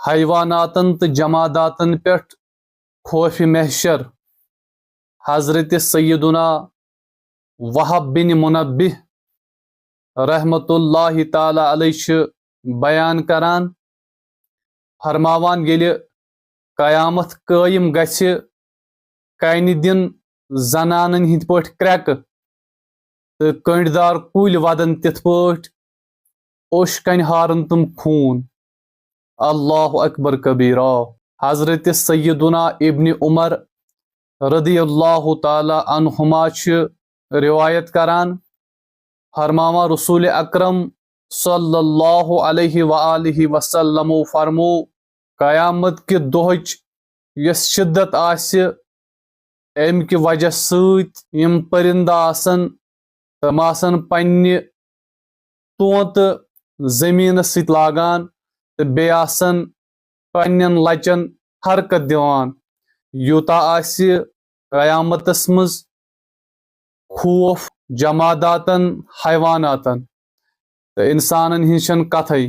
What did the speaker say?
حیواناتن تو جماداتن پٮ۪ٹھ خوف محشر حضرت سیدنا وہب بن منبہ رحمت اللہ تعالی علیہ بیان کران فرماوان ییٚلہِ قیامت قٲیِم گژھِ کَنہِ دِن زنانن ہِنٛدۍ پٲٹھۍ کرٛٮ۪کہٕ تہٕ کٔنٛڈۍ دار کُلۍ وَدن تِتھ پٲٹھۍ اوٚش کنہِ ہارن تِم خوٗن اللہ اکبر کبیرا حضرت سیدنا ابن عمر رضی اللہ تعالی عنہما چھِ روایت کران فرماوان رسول اکرم صلی اللہ علیہ وآلہ وسلم فرمو قیامت کہ دۄہٕچ یۄس شدت آسہِ امہِ کہِ وجہ سۭتۍ یِم پٔرِندٕ آسن تِم آسن پننہِ طوطہٕ زٔمیٖنس سۭتۍ لاگان تہٕ بیٚیہِ آسن پننٮ۪ن لچن حرکت دِوان یوٗتاہ آسہِ قیامتس منٛز خوف جماداتن حیواناتن تہٕ انسانن ہِنٛز چھنہٕ کتھے